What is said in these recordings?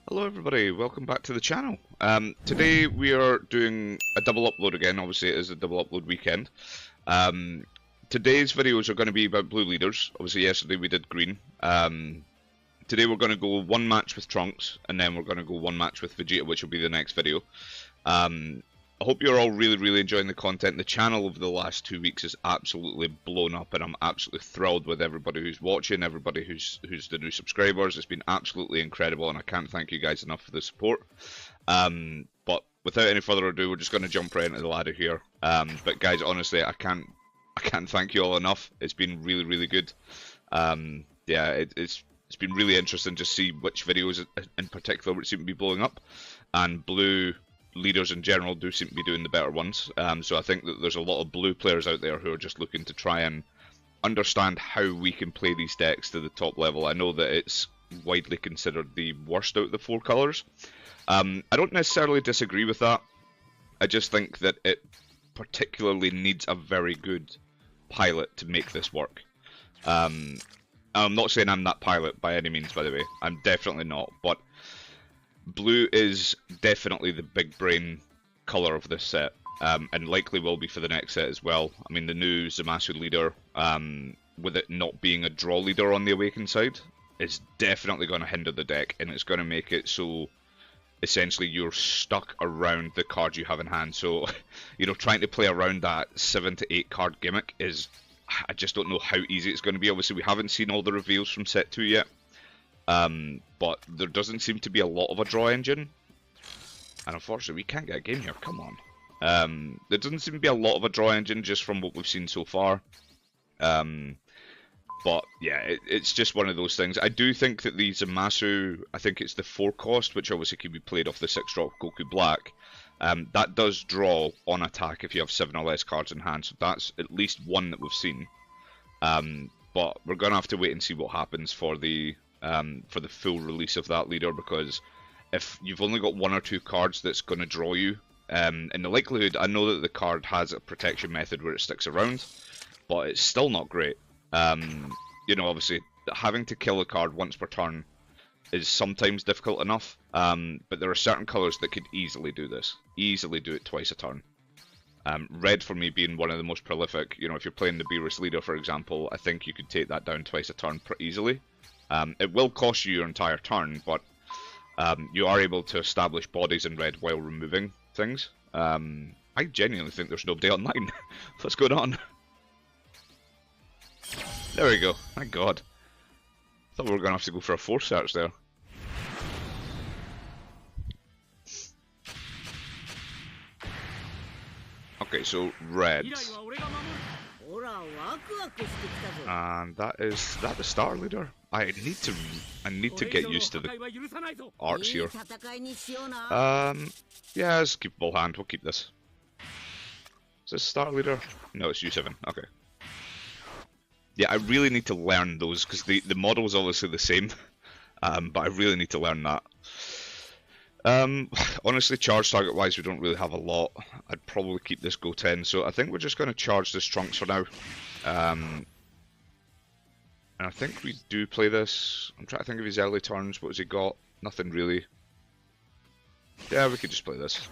Hello everybody, welcome back to the channel. Today we are doing a double upload again. Obviously it is a double upload weekend. Today's videos are going to be about blue leaders. Obviously yesterday we did green. Today we're going to go one match with Trunks, and then we're going to go one match with Vegeta, which will be the next video. I hope you're all really enjoying the content. The channel over the last 2 weeks is absolutely blown up, and I'm absolutely thrilled with everybody who's watching, everybody who's the new subscribers. It's been absolutely incredible, and I can't thank you guys enough for the support. But without any further ado, we're just going to jump right into the ladder here. But guys, honestly, I can't thank you all enough. It's been really good. Yeah, it's been really interesting to see which videos in particular would seem to be blowing up, and blue leaders in general do seem to be doing the better ones. So I think that there's a lot of blue players out there who are just looking to try and understand how we can play these decks to the top level. I know that it's widely considered the worst out of the four colours. I don't necessarily disagree with that. I just think that it particularly needs a very good pilot to make this work. I'm not saying I'm that pilot by any means, by the way. I'm definitely not, but blue is definitely the big brain colour of this set, and likely will be for the next set as well. I mean, the new Zamasu leader, with it not being a draw leader on the Awakened side, is definitely going to hinder the deck, and it's going to make it so essentially you're stuck around the cards you have in hand. So, you know, trying to play around that 7 to 8 card gimmick is, I just don't know how easy it's going to be. Obviously, we haven't seen all the reveals from set 2 yet. But there doesn't seem to be a lot of a draw engine, and unfortunately we can't get a game here, come on. There doesn't seem to be a lot of a draw engine just from what we've seen so far. But yeah, it's just one of those things. I do think that the Zamasu, I think it's the 4 cost, which obviously can be played off the 6 drop Goku Black. That does draw on attack if you have 7 or less cards in hand, so that's at least one that we've seen. But we're going to have to wait and see what happens for the full release of that leader, because if you've only got 1 or 2 cards that's going to draw you, in the likelihood, I know that the card has a protection method where it sticks around, but it's still not great. You know, obviously, having to kill a card once per turn is sometimes difficult enough, but there are certain colours that could easily do this, easily do it twice a turn. Red, for me, being one of the most prolific. You know, if you're playing the Beerus leader, for example, I think you could take that down twice a turn pretty easily. It will cost you your entire turn, but you are able to establish bodies in red while removing things. I genuinely think there's nobody online. What's going on? There we go. Thank God. Thought we were going to have to go for a force search there. Okay, so red. And that is that the starter leader? I need to get used to the arts here. Yeah, let's keep ball hand. We'll keep this. Is this starter leader? No, it's U7. Okay. Yeah, I really need to learn those, because the model is obviously the same, but I really need to learn that. Honestly, charge target wise, we don't really have a lot. I'd probably keep this Go 10, so I think we're just going to charge this Trunks for now. And I think we do play this. I'm trying to think of his early turns. What has he got? Nothing really. Yeah, we could just play this.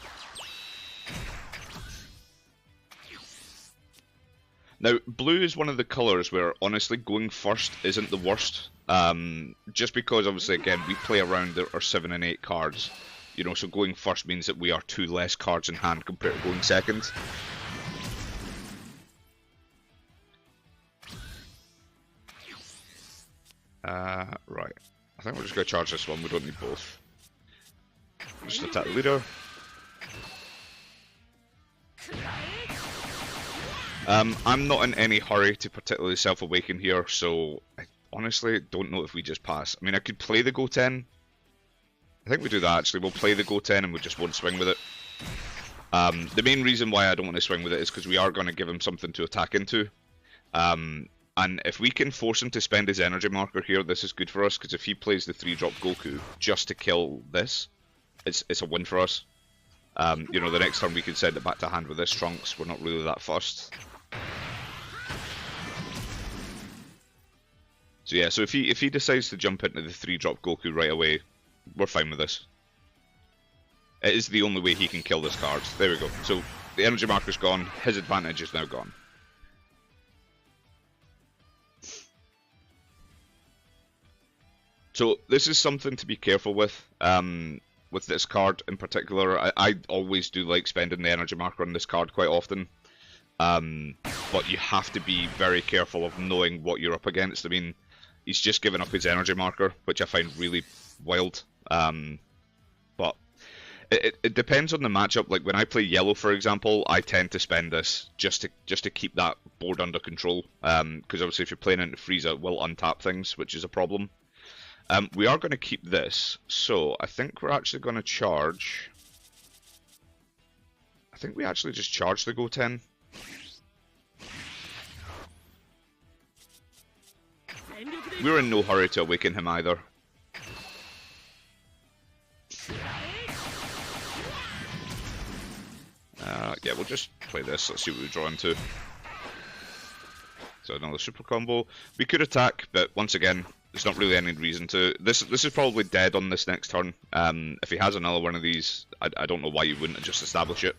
Now, blue is one of the colours where, honestly, going first isn't the worst. Just because, obviously, again, we play around our 7 and 8 cards. You know, so going first means that we are 2 less cards in hand compared to going second. Right. I think we're just going to charge this one. We don't need both. Just attack the leader. I'm not in any hurry to particularly self-awaken here, so I honestly don't know if we just pass. I mean, I could play the Go 10. I think we do that actually. We'll play the Go 10 and we just won't swing with it. The main reason why I don't want to swing with it is because we are going to give him something to attack into. And if we can force him to spend his energy marker here, this is good for us, because if he plays the 3-drop Goku just to kill this, it's a win for us. You know, the next turn we can send it back to hand with this Trunks. We're not really that fussed. So yeah, so if he decides to jump into the 3-drop Goku right away, we're fine with this. It is the only way he can kill this card. There we go. So the energy marker's gone, his advantage is now gone. So this is something to be careful with this card in particular. I always do like spending the energy marker on this card quite often. But you have to be very careful of knowing what you're up against. I mean, he's just given up his energy marker, which I find really wild. But it depends on the matchup. Like when I play yellow, for example, I tend to spend this just to keep that board under control. Because obviously if you're playing into Frieza, it will untap things, which is a problem. We are going to keep this, so I think we're actually going to charge. I think we actually just charge the Goten. We're in no hurry to awaken him either. Yeah, we'll just play this. Let's see what we draw into. So another super combo. We could attack, but once again, there's not really any reason to. This is probably dead on this next turn. If he has another one of these, I don't know why you wouldn't just establish it.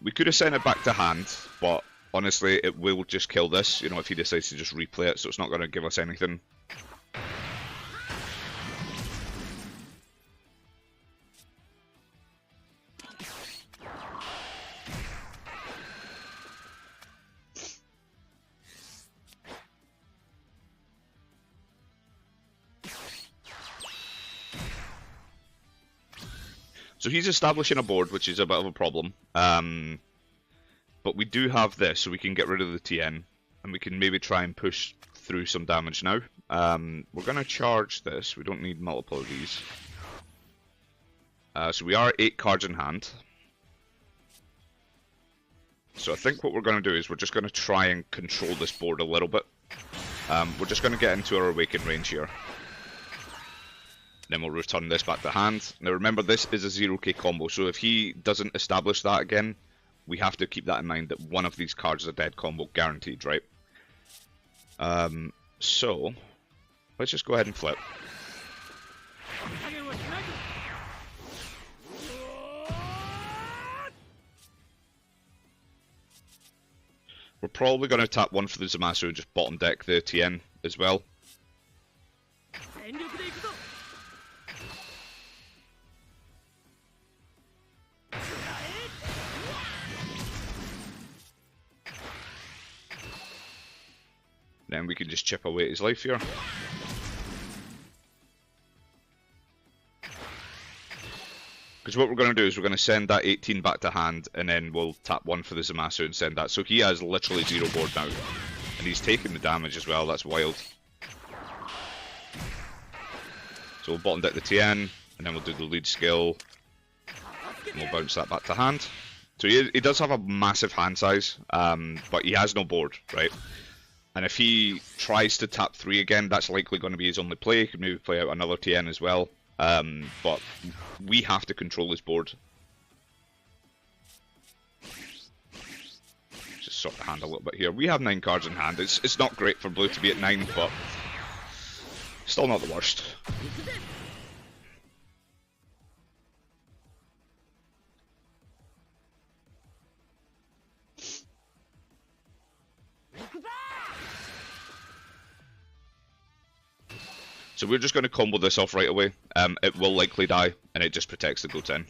We could have sent it back to hand, but honestly, it will just kill this, you know, if he decides to just replay it, so it's not going to give us anything. So he's establishing a board, which is a bit of a problem. But we do have this, so we can get rid of the TN, and we can maybe try and push through some damage now. We're going to charge this. We don't need multiple of these. So we are 8 cards in hand. So I think what we're going to do is we're just going to try and control this board a little bit. We're just going to get into our awaken range here. Then we'll return this back to hand. Now remember, this is a 0k combo, so if he doesn't establish that again, we have to keep that in mind, that one of these cards is a dead combo, guaranteed, right? So, let's just go ahead and flip. We're probably going to tap one for the Zamasu and just bottom deck the TN as well. Then we can just chip away at his life here. Because what we're going to do is we're going to send that 18 back to hand, and then we'll tap one for the Zamasu and send that. So he has literally 0 board now. And he's taking the damage as well, that's wild. So we'll bottom deck the TN, and then we'll do the lead skill. And we'll bounce that back to hand. So he does have a massive hand size, but he has no board, right? And if he tries to tap 3 again, that's likely going to be his only play. He could maybe play out another TN as well. But we have to control his board. Just sort the hand a little bit here. We have 9 cards in hand. It's not great for blue to be at 9, but still not the worst. So we're just going to combo this off right away. It will likely die, and it just protects the Goten.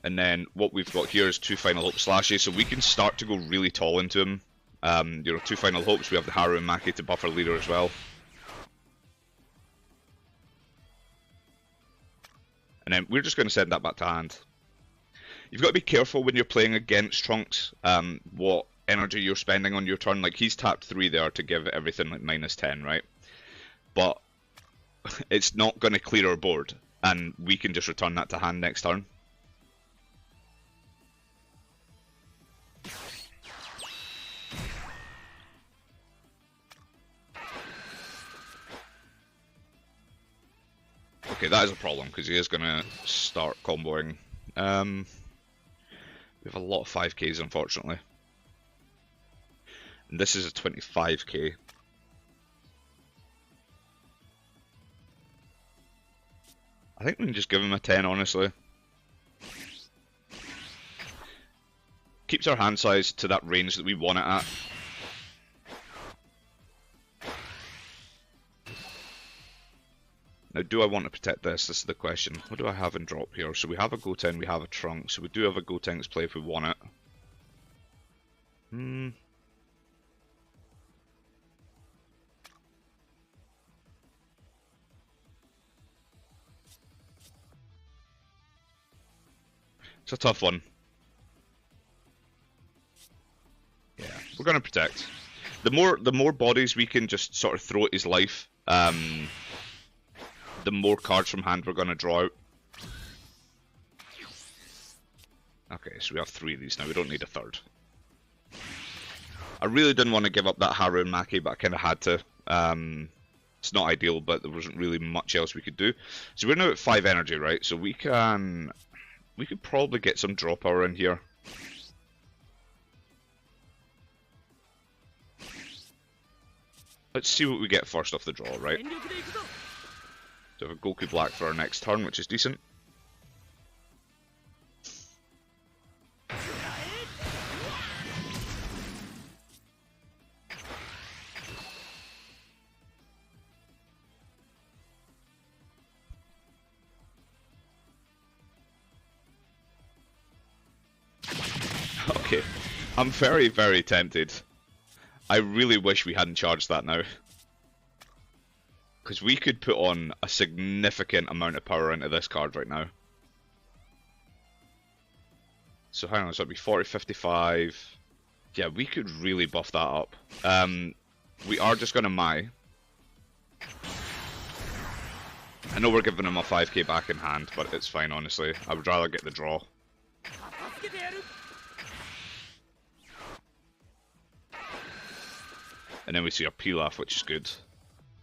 And then what we've got here is 2 Final Hope Slashes, so we can start to go really tall into him. You know, 2 Final Hopes, we have the Haru and Maki to buff our leader as well. And then we're just going to send that back to hand. You've got to be careful when you're playing against Trunks, what energy you're spending on your turn. Like, he's tapped 3 there to give everything like -10, right? But it's not going to clear our board, and we can just return that to hand next turn. Okay, that is a problem, because he is going to start comboing. We have a lot of 5Ks, unfortunately. And this is a 25k. I think we can just give him a 10, honestly. Keeps our hand size to that range that we want it at. Now, do I want to protect this? This is the question. What do I have in drop here? So we have a Goten, we have a Trunk. So we do have a Gotenks play if we want it. It's a tough one. Yeah, we're gonna protect. The more bodies we can just sort of throw at his life, the more cards from hand we're gonna draw out. Okay, so we have 3 of these now. We don't need a third. I really didn't want to give up that Haru and Maki, but I kind of had to. It's not ideal, but there wasn't really much else we could do. So we're now at 5 energy, right? So we could probably get some draw power in here. Let's see what we get first off the draw, right? So we have a Goku Black for our next turn, which is decent. Okay, I'm very, very tempted. I really wish we hadn't charged that now. Because we could put on a significant amount of power into this card right now. So hang on, so that'd be 40, 55. Yeah, we could really buff that up. We are just going to Mai. I know we're giving him a 5k back in hand, but it's fine, honestly. I would rather get the draw. And then we see a Pilaf, which is good.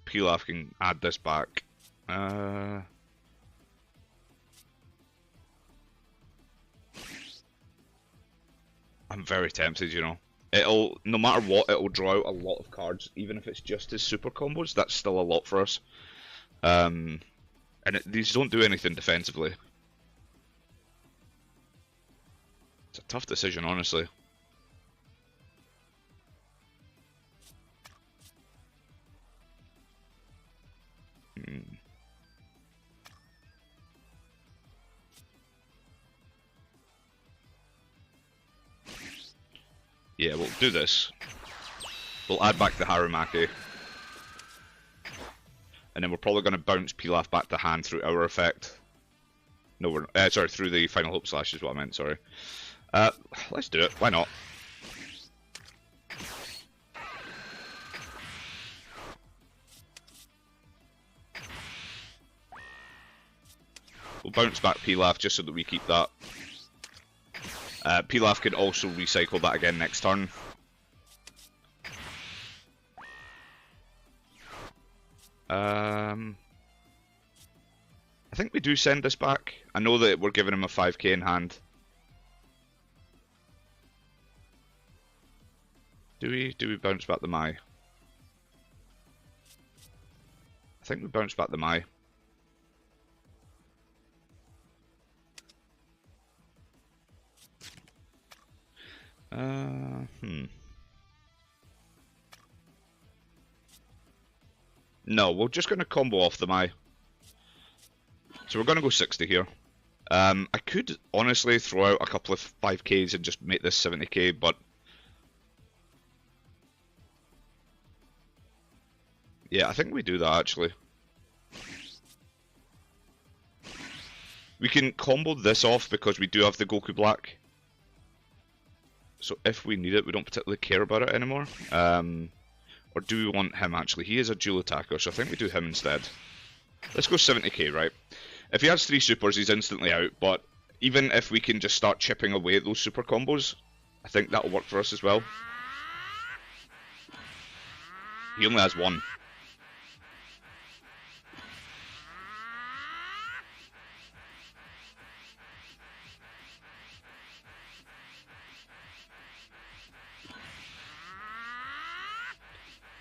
Pilaf can add this back. I'm very tempted, you know. It'll, no matter what, it'll draw out a lot of cards, even if it's just his super combos. That's still a lot for us. And these don't do anything defensively. It's a tough decision, honestly. Yeah, we'll do this. We'll add back the Harumaki. And then we're probably going to bounce Pilaf back to hand through our effect. No, we're sorry, through the Final Hope Slash is what I meant, sorry. Let's do it, why not? We'll bounce back Pilaf just so that we keep that. Pilaf can also recycle that again next turn. I think we do send this back. I know that we're giving him a 5k in hand. Do we bounce back the Mai? I think we bounce back the Mai. No, we're just going to combo off the Mai. So we're going to go 60 here. I could honestly throw out a couple of 5ks and just make this 70k, but yeah, I think we do that actually. We can combo this off because we do have the Goku Black. So if we need it, we don't particularly care about it anymore. Or do we want him actually? He is a dual attacker, so I think we do him instead. Let's go 70k, right? If he has 3 supers, he's instantly out, but even if we can just start chipping away at those super combos, I think that'll work for us as well. He only has 1.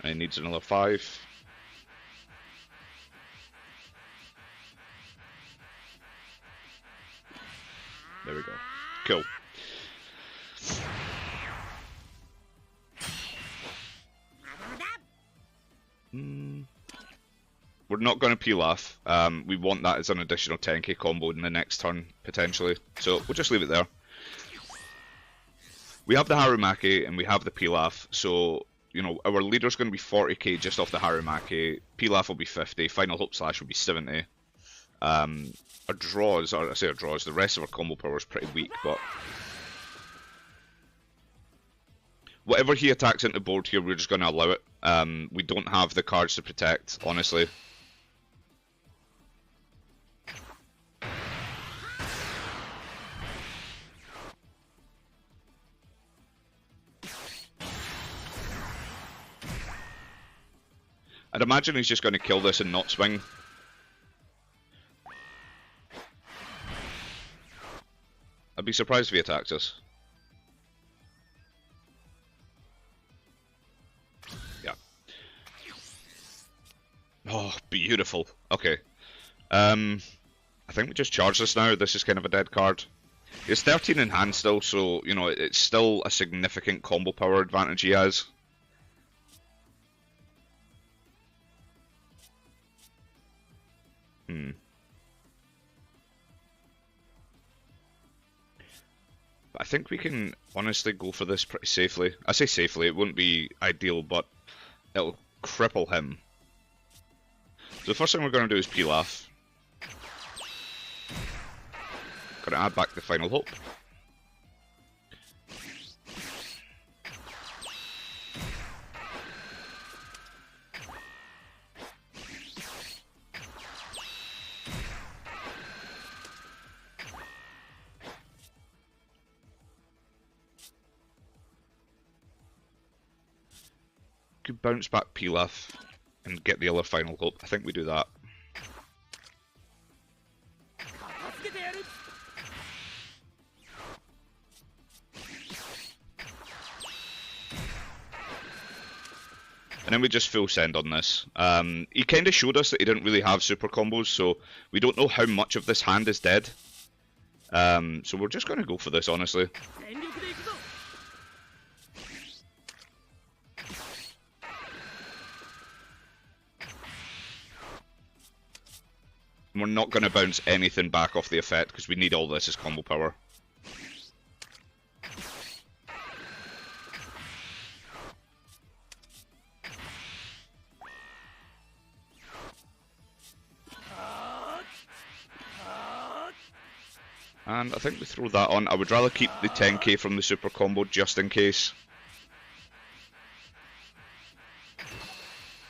And he needs another 5. There we go. Cool. We're not going to peel off. We want that as an additional 10k combo in the next turn, potentially. So we'll just leave it there. We have the Harumaki and we have the Pilaf, so you know our leader's going to be 40k just off the Harumaki. Pilaf will be 50. Final Hope Slash will be 70. Our draws, or I say our draws, the rest of our combo power is pretty weak, but whatever he attacks into board here, we're just going to allow it. We don't have the cards to protect, honestly. I'd imagine he's just going to kill this and not swing. I'd be surprised if he attacks us. Yeah. Oh, beautiful. Okay. I think we just charge this now. This is kind of a dead card. It's 13 in hand still, so, you know, it's still a significant combo power advantage he has. But I think we can honestly go for this pretty safely. I say safely, it wouldn't be ideal, but it'll cripple him. So the first thing we're going to do is peel off. Going to add back the Final Hope. Could bounce back Pilaf and get the other Final Hope. I think we do that. And then we just full send on this. He kind of showed us that he didn't really have super combos, so we don't know how much of this hand is dead. So we're just going to go for this, honestly. We're not going to bounce anything back off the effect because we need all this as combo power. And I think we throw that on. I would rather keep the 10k from the super combo just in case.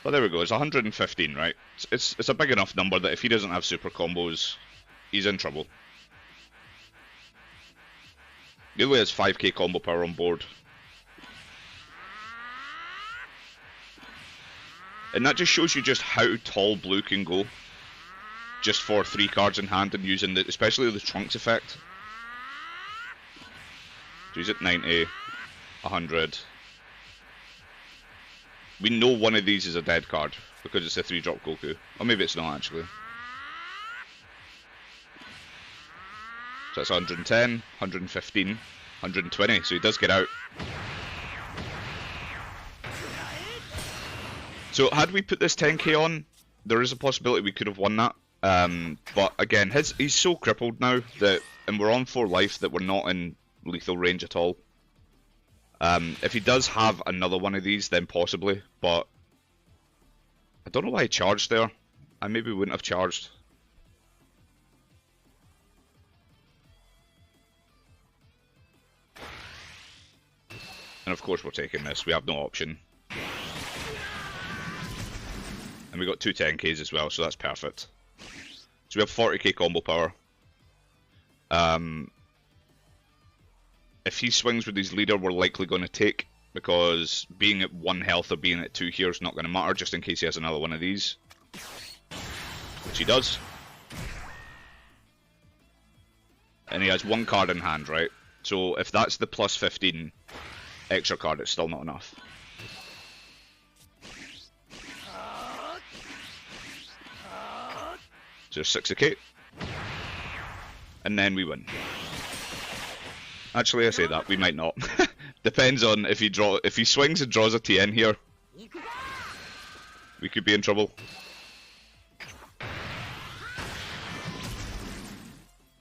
But there we go, it's 115, right? It's a big enough number that if he doesn't have super combos, he's in trouble. He only has 5k combo power on board. And that just shows you just how tall blue can go. Just for 3 cards in hand and using the, especially the Trunks effect. So he's at 90, 100. We know one of these is a dead card because it's a 3-drop Goku. Or maybe it's not actually. So that's 110, 115, 120. So he does get out. So had we put this 10k on, there is a possibility we could have won that. But again, he's so crippled now that, and we're on 4 life, that we're not in lethal range at all. If he does have another one of these, then possibly, but I don't know why he charged there. I maybe wouldn't have charged. And of course we're taking this, we have no option. And we got 2 10ks as well, so that's perfect. So we have 40k combo power. If he swings with his leader, we're likely going to take, because being at 1 health or being at 2 here is not going to matter, just in case he has another one of these. Which he does. And he has 1 card in hand, right? So if that's the plus 15 extra card, it's still not enough. So 6k. And then we win. Actually, I say that, we might not. Depends on if he swings and draws a TN here. We could be in trouble.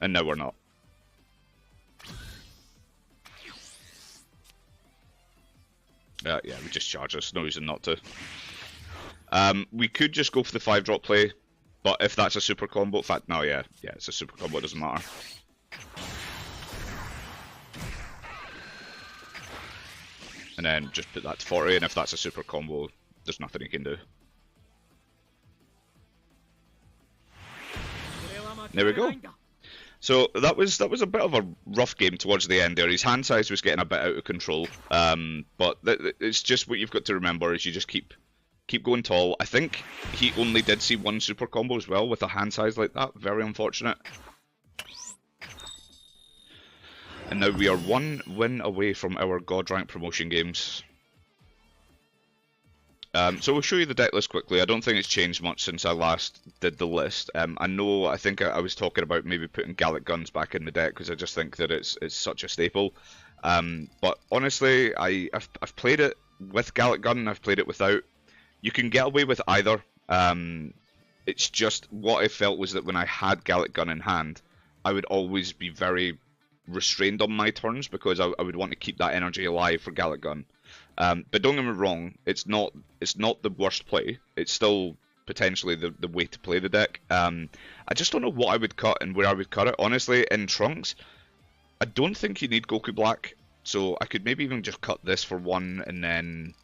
And now we're not. Yeah, we just charge us, no reason not to. We could just go for the 5-drop play, but if that's a super combo, in fact, no, yeah, it's a super combo, it doesn't matter. And then just put that to 40, and if that's a super combo, there's nothing he can do. There we go. So that was a bit of a rough game towards the end there. His hand size was getting a bit out of control, but it's just what you've got to remember is you just keep going tall. I think he only did see one super combo as well with a hand size like that. Very unfortunate. And now we are 1 win away from our God rank promotion games. So we'll show you the deck list quickly. I don't think it's changed much since I last did the list. I think I was talking about maybe putting Gallic Guns back in the deck because I just think that it's such a staple. But honestly, I've played it with Gallic Gun and I've played it without. You can get away with either. It's just what I felt was that when I had Gallic Gun in hand, I would always be very restrained on my turns because I would want to keep that energy alive for Gallic Gun. But don't get me wrong, it's not the worst play. It's still potentially the way to play the deck. I just don't know what I would cut and where I would cut it. Honestly, in Trunks, I don't think you need Goku Black, so I could maybe even just cut this for 1 and then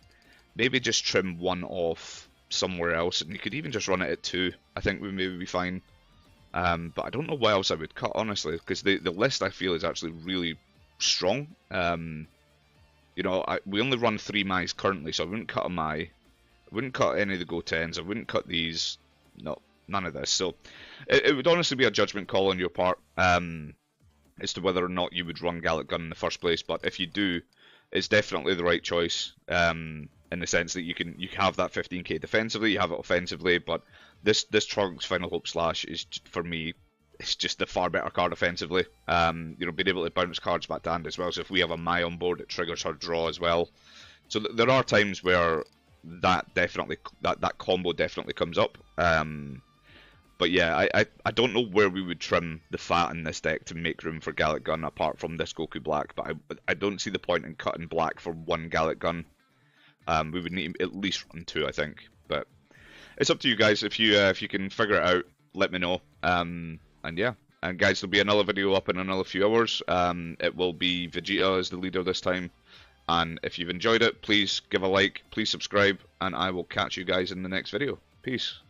maybe just trim 1 off somewhere else, and you could even just run it at 2. I think we maybe be fine. But I don't know what else I would cut, honestly, because the list I feel is actually really strong. You know, we only run 3 Mai's currently, so I wouldn't cut a Mai. I wouldn't cut any of the Go-10s. I wouldn't cut these. No, none of this. So it would honestly be a judgment call on your part as to whether or not you would run Gallic Gun in the first place. But if you do, it's definitely the right choice in the sense that you have that 15k defensively, you have it offensively, but this Trunks Final Hope Slash is, for me, it's just a far better card offensively. You know, being able to bounce cards back to hand as well. So if we have a Mai on board, it triggers her draw as well. So there are times where that combo definitely comes up. But yeah, I don't know where we would trim the fat in this deck to make room for Gallic Gun apart from this Goku Black. But I don't see the point in cutting Black for 1 Gallic Gun. We would need at least run 2, I think. But it's up to you guys. If you can figure it out, let me know. And yeah, and guys, there'll be another video up in another few hours. It will be Vegeta as the leader this time. And if you've enjoyed it, please give a like, please subscribe, and I will catch you guys in the next video. Peace.